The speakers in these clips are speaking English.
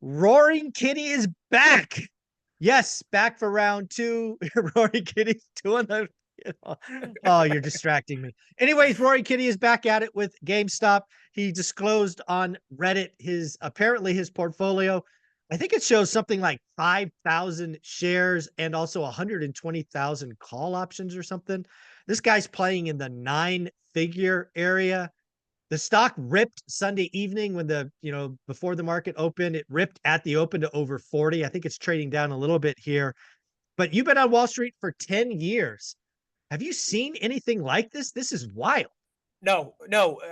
Roaring Kitty is back. Yes, back for round two. Roaring Kitty's doing the. Oh, you're distracting me. Anyways, Roaring Kitty is back at it with GameStop. He disclosed on Reddit apparently his portfolio. I think it shows something like 5,000 shares and also 120,000 call options or something. This guy's playing in the 9-figure area. The stock ripped Sunday evening before the market opened. It ripped at the open to over 40. I think it's trading down a little bit here. But you've been on Wall Street for 10 years. Have you seen anything like this? This is wild. No,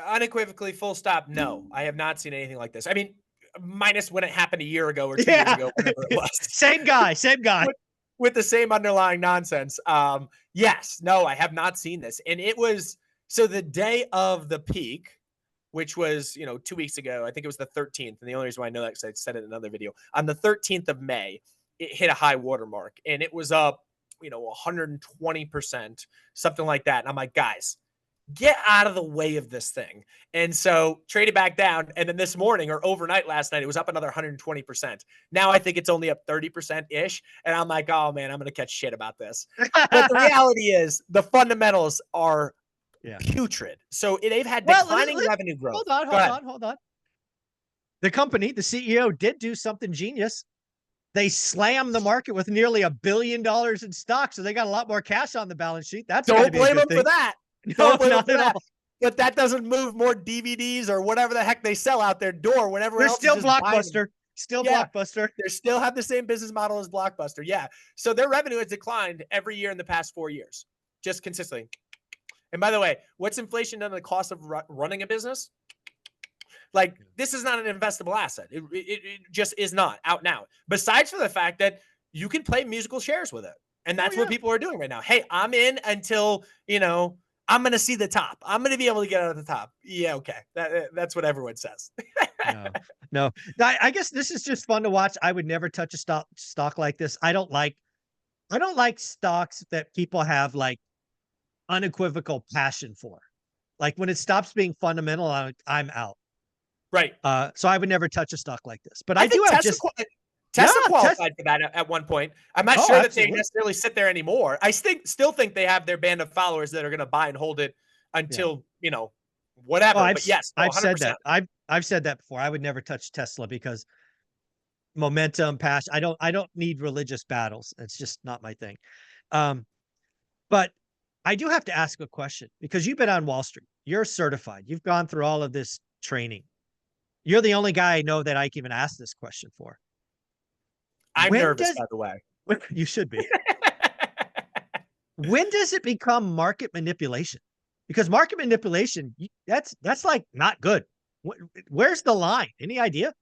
unequivocally, full stop. No, I have not seen anything like this. I mean, minus when it happened a year ago or 2 years ago, whatever it was. Same guy. With the same underlying nonsense. Yes, no, I have not seen this. And it was, so the day of the peak, which was, 2 weeks ago, I think it was the 13th. And the only reason why I know that is I said it in another video. On the 13th of May, it hit a high watermark and it was up, 120%, something like that. And I'm like, guys, get out of the way of this thing. And so traded back down. And then this morning or overnight last night, it was up another 120%. Now I think it's only up 30% ish. And I'm like, oh man, I'm going to catch shit about this. But the reality is the fundamentals are putrid. So they've had declining revenue growth. Hold on. The company, the CEO did do something genius. They slammed the market with nearly $1 billion in stock. So they got a lot more cash on the balance sheet. That's Don't blame them for that. Don't blame them for that. But that doesn't move more DVDs or whatever the heck they sell out their door whenever they're else still Blockbuster. Still Blockbuster. They still have the same business model as Blockbuster. Yeah. So their revenue has declined every year in the past 4 years, just consistently. And by the way, what's inflation done to the cost of running a business? Like, this is not an investable asset. It just is not out now. Besides for the fact that you can play musical shares with it. And that's what people are doing right now. Hey, I'm in until, I'm going to see the top. I'm going to be able to get out of the top. Yeah, okay. That's what everyone says. No. I guess this is just fun to watch. I would never touch a stock like this. I don't like stocks that people have like unequivocal passion for. Like when it stops being fundamental, I'm out. Right. So I would never touch a stock like this. But I do have Tesla qualified for that at one point. I'm not sure that they necessarily sit there anymore. I still think they have their band of followers that are going to buy and hold it until, whatever. But yes, I've said that. I've said that before. I would never touch Tesla because momentum, passion. I don't need religious battles. It's just not my thing. But I do have to ask a question because you've been on Wall Street. You're certified. You've gone through all of this training. You're the only guy I know that I can even ask this question for. I'm nervous, by the way. You should be. When does it become market manipulation? Because market manipulation, that's like not good. Where's the line? Any idea?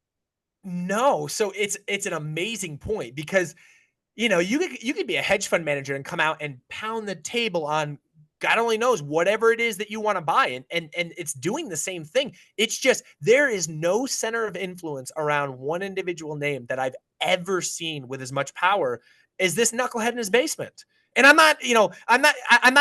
No. So it's an amazing point because, you could be a hedge fund manager and come out and pound the table on God only knows whatever it is that you want to buy. And it's doing the same thing. It's just, there is no center of influence around one individual name that I've ever seen with as much power as this knucklehead in his basement. And I'm not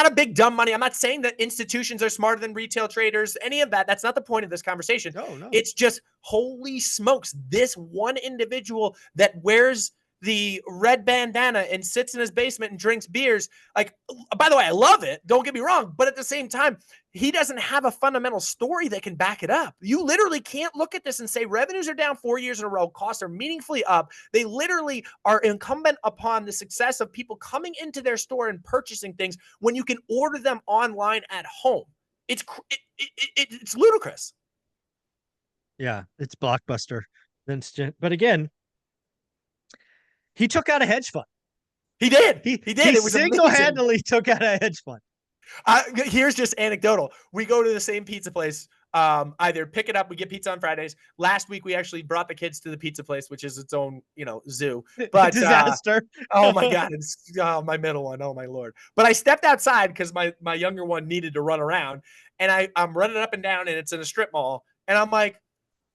a big dumb money. I'm not saying that institutions are smarter than retail traders, any of that. That's not the point of this conversation. No. It's just, holy smokes, this one individual that wears the red bandana and sits in his basement and drinks beers. Like, by the way, I love it. Don't get me wrong. But at the same time, he doesn't have a fundamental story that can back it up. You literally can't look at this and say revenues are down 4 years in a row. Costs are meaningfully up. They literally are incumbent upon the success of people coming into their store and purchasing things when you can order them online at home. It's ludicrous. Yeah, it's Blockbuster. But again, he took out a hedge fund. He did. He did. It was single-handedly took out a hedge fund. Here's just anecdotal. We go to the same pizza place. Either pick it up. We get pizza on Fridays. Last week, we actually brought the kids to the pizza place, which is its own, zoo. But disaster. Oh my God. It's my middle one. Oh my Lord. But I stepped outside because my younger one needed to run around, and I'm running up and down, and it's in a strip mall. And I'm like,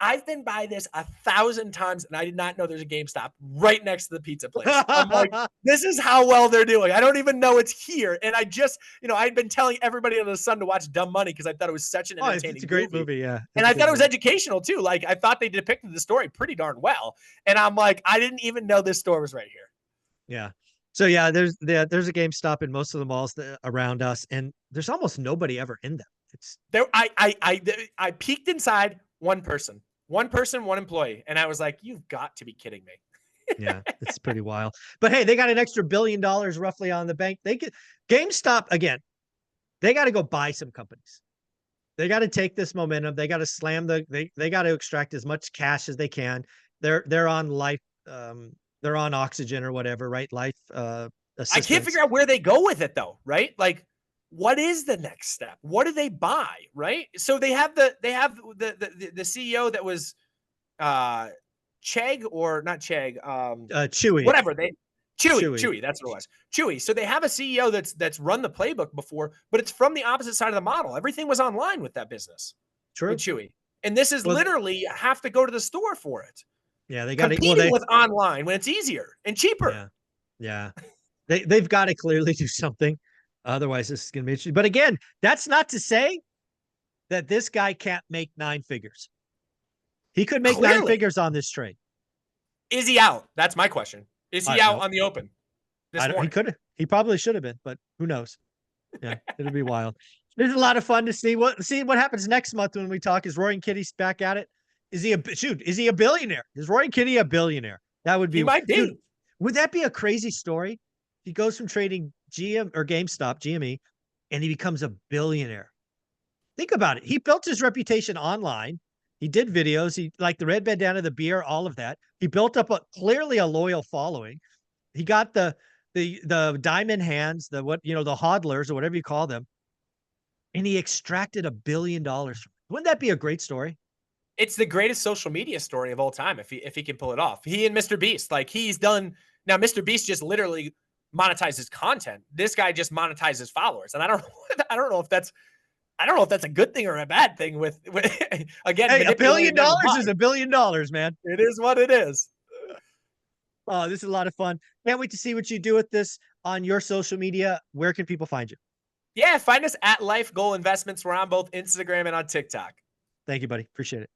I've been by this 1,000 times, and I did not know there's a GameStop right next to the pizza place. I'm like, this is how well they're doing. I don't even know it's here. And I just, I'd been telling everybody under the sun to watch Dumb Money because I thought it was such an Oh, entertaining it's a great movie. Yeah. And I thought it was educational too. Like, I thought they depicted the story pretty darn well. And I'm like, I didn't even know this store was right here. Yeah. So yeah, there's a GameStop in most of the malls around us, and there's almost nobody ever in them. It's there. I peeked inside. One person, one employee, and I was like, "You've got to be kidding me." yeah, it's pretty wild. But hey, they got an extra $1 billion roughly on the bank. They could GameStop again. They got to go buy some companies. They got to take this momentum. They got to slam they got to extract as much cash as they can. They're on life. They're on oxygen or whatever, right? Life assistance. I can't figure out where they go with it though, right? Like, what is the next step? What do they buy, right? So they have the CEO that was Chegg or not Chegg, Chewy. whatever Chewy, that's what it was. Chewy. So they have a CEO that's run the playbook before, but it's from the opposite side of the model. Everything was online with that business. True. With Chewy. And this is literally have to go to the store for it. Yeah, they got to competing with online when it's easier and cheaper. Yeah. They've got to clearly do something. Otherwise, this is going to be interesting. But again, that's not to say that this guy can't make 9 figures. He could make 9 figures on this trade. Is he out? That's my question. Is he out on the open this morning? He could have. He probably should have been, but who knows? Yeah, it'll be wild. There's a lot of fun to see what happens next month when we talk. Is Roaring Kitty back at it? Is he a billionaire? Is Roaring Kitty a billionaire? That would be. He might be. Dude, would that be a crazy story? He goes from trading GameStop, GME, and he becomes a billionaire. Think about it. He built his reputation online. He did videos. He like the red bandana, the beer, all of that. He built up clearly a loyal following. He got the diamond hands, the hodlers or whatever you call them, and he extracted $1 billion from it. Wouldn't that be a great story? It's the greatest social media story of all time if he can pull it off. He and Mr. Beast, like he's done. Now Mr. Beast just literally monetizes content. This guy just monetizes followers, and I don't know if that's a good thing or a bad thing. With again, hey, $1 billion is $1 billion, man. It is what it is. Oh, this is a lot of fun. Can't wait to see what you do with this on your social media. Where can people find you? Yeah, find us at Life Goal Investments. We're on both Instagram and on TikTok. Thank you, buddy. Appreciate it.